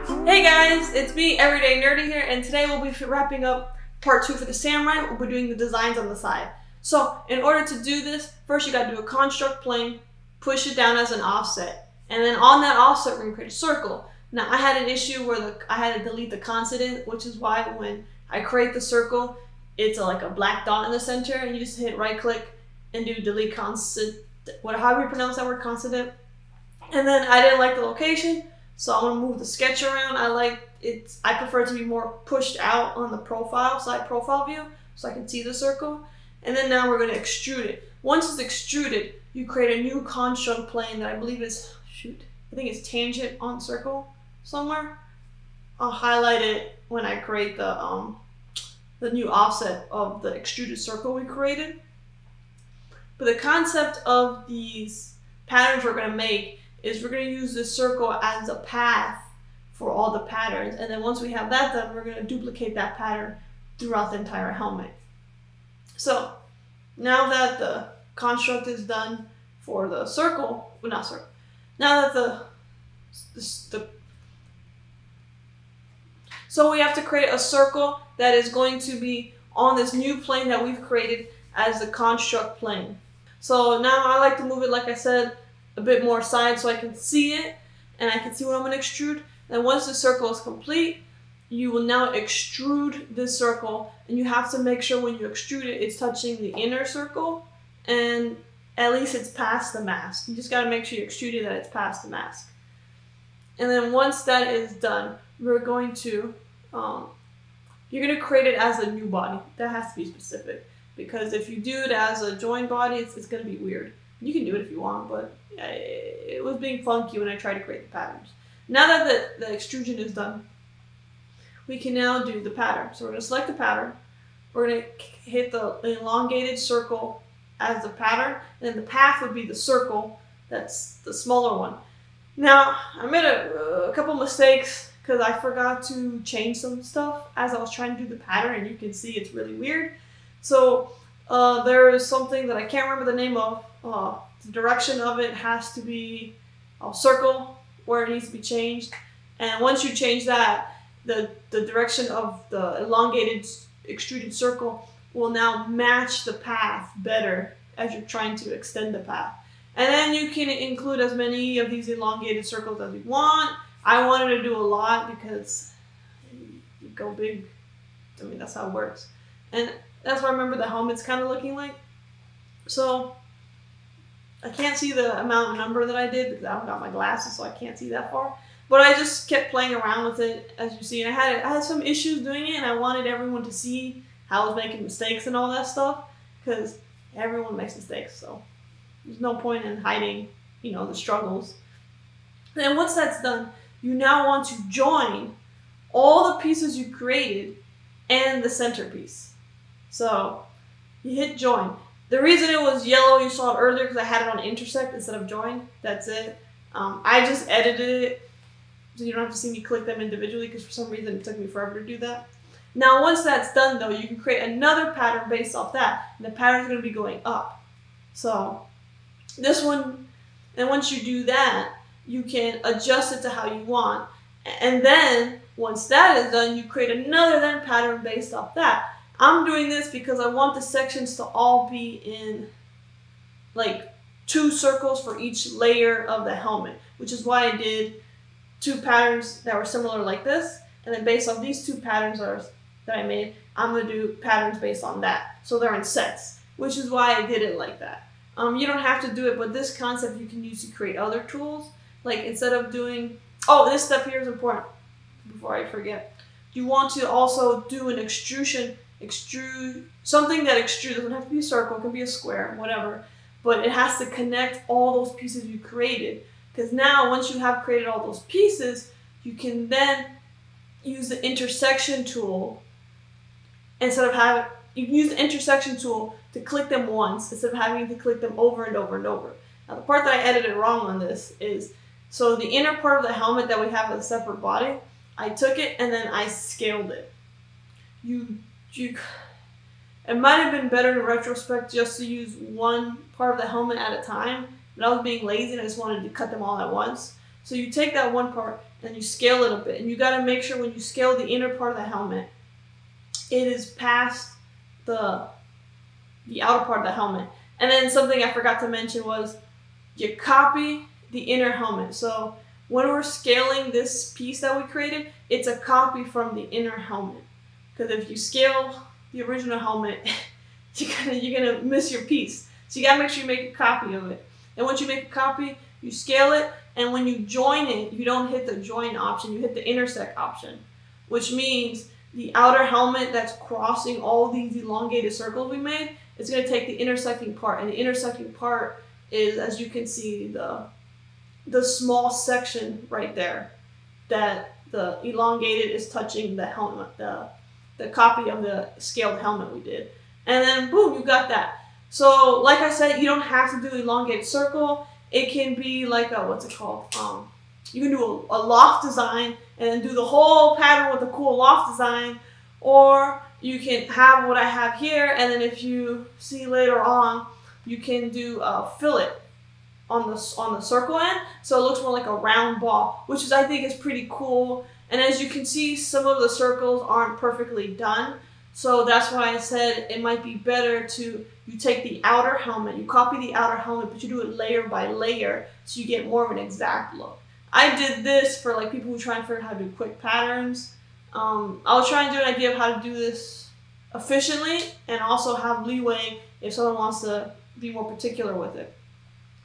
Hey guys, it's me, Everyday Nerdy here, and today we'll be wrapping up part 2 for the samurai. We'll be doing the designs on the side. So, in order to do this, first you gotta do a construct plane, push it down as an offset, and then on that offset we're gonna create a circle. Now, I had an issue where I had to delete the consonant, which is why when I create the circle, it's like a black dot in the center, and you just hit right click and do delete consonant, however you pronounce that word, consonant. And then I didn't like the location, so I'm gonna move the sketch around. I prefer it to be more pushed out on the side profile view, so I can see the circle. And then now we're gonna extrude it. Once it's extruded, you create a new construct plane that I believe is, I think it's tangent on circle somewhere. I'll highlight it when I create the new offset of the extruded circle we created. But the concept of these patterns we're gonna make is we're going to use this circle as a path for all the patterns, and then once we have that done, we're going to duplicate that pattern throughout the entire helmet. So now that the construct is done for the circle, well, not circle, now that so we have to create a circle that is going to be on this new plane that we've created as the construct plane. So now I like to move it, like I said, a bit more side so I can see it and I can see what I'm going to extrude. And once the circle is complete, you will now extrude this circle, and you have to make sure when you extrude it, it's touching the inner circle and at least it's past the mask. You just got to make sure you extrude it that it's past the mask. And then once that is done, we're going to, you're going to create it as a new body. That has to be specific, because if you do it as a joined body, it's going to be weird. You can do it if you want, but it was being funky when I tried to create the patterns. Now that the extrusion is done, we can now do the pattern. So we're going to select the pattern. We're going to hit the elongated circle as the pattern, and then the path would be the circle. That's the smaller one. Now, I made a couple mistakes because I forgot to change some stuff as I was trying to do the pattern, and you can see it's really weird. So there is something that I can't remember the name of. The direction of it has to be a circle where it needs to be changed, and once you change that, the direction of the elongated extruded circle will now match the path better as you're trying to extend the path. And then you can include as many of these elongated circles as you want. I wanted to do a lot because you go big. I mean, that's how it works, and that's what I remember the helmet's kind of looking like. So I can't see the amount of number that I did because I haven't got my glasses, so I can't see that far. But I just kept playing around with it, as you see. And I had some issues doing it, and I wanted everyone to see how I was making mistakes and all that stuff, because everyone makes mistakes, so there's no point in hiding, the struggles. And then once that's done, you now want to join all the pieces you created and the centerpiece. So you hit join. The reason it was yellow, you saw it earlier, because I had it on intersect instead of join. That's it. I just edited it, so you don't have to see me click them individually, because for some reason it took me forever to do that. Now once that's done though, you can create another pattern based off that, and the pattern's going to be going up. So this one, and once you do that, you can adjust it to how you want. And then once that is done, you create another pattern based off that. I'm doing this because I want the sections to all be in like 2 circles for each layer of the helmet, which is why I did 2 patterns that were similar like this, and then based on these 2 patterns that I made, I'm going to do patterns based on that. So they're in sets, which is why I did it like that. You don't have to do it, but this concept you can use to create other tools. Like instead of doing, this step here is important before I forget. You want to also do an extrude something that extrudes. Doesn't have to be a circle, it can be a square, whatever, but it has to connect all those pieces you created, because now once you have created all those pieces, you can then use the intersection tool. You can use the intersection tool to click them once instead of having to click them over and over and over. Now the part that I edited wrong on this is, so the inner part of the helmet that we have as a separate body, I took it and then I scaled it. It might have been better in retrospect just to use one part of the helmet at a time, but I was being lazy and I just wanted to cut them all at once. So you take that one part and you scale it a bit. And you got to make sure when you scale the inner part of the helmet, it is past the outer part of the helmet. And then something I forgot to mention was you copy the inner helmet. So when we're scaling this piece that we created, it's a copy from the inner helmet. Because if you scale the original helmet, you're gonna miss your piece. So you gotta make sure you make a copy of it. And once you make a copy, you scale it, and when you join it, you don't hit the join option, you hit the intersect option, which means the outer helmet that's crossing all these elongated circles we made, it's gonna take the intersecting part, and the intersecting part is, as you can see, the small section right there that the elongated is touching the helmet, the copy of the scaled helmet we did. And then boom, you got that. So like I said, you don't have to do elongated circle. It can be like a, what's it called? You can do a loft design and then do the whole pattern with a cool loft design, or you can have what I have here, and then if you see later on, you can do a fillet on the circle end, so it looks more like a round ball, which is, I think, is pretty cool. And as you can see, some of the circles aren't perfectly done, so that's why I said it might be better to, you take the outer helmet, you copy the outer helmet, but you do it layer by layer, so you get more of an exact look. I did this for like people who try and figure out how to do quick patterns. I'll try and do an idea of how to do this efficiently, and also have leeway if someone wants to be more particular with it.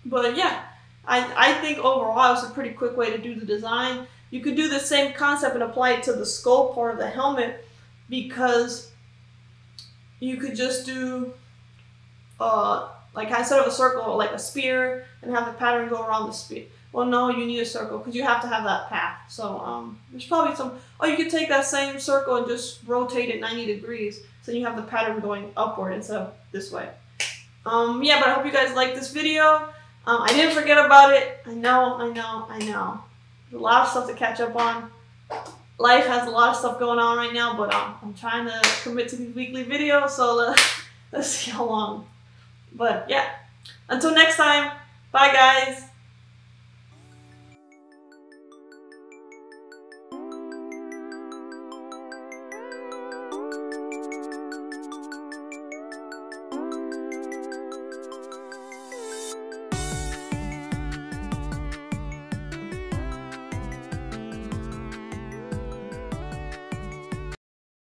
But yeah, I think overall it's a pretty quick way to do the design. You could do the same concept and apply it to the skull part of the helmet, because you could just do, like instead of a circle, like a spear, and have the pattern go around the spear. Well, no, you need a circle because you have to have that path. So there's probably some, oh, you could take that same circle and just rotate it 90 degrees. So you have the pattern going upward instead of this way. Yeah, but I hope you guys liked this video. I didn't forget about it. I know. There's a lot of stuff to catch up on. Life has a lot of stuff going on right now, but I'm trying to commit to these weekly videos, so let's see how long. But yeah, until next time, bye guys.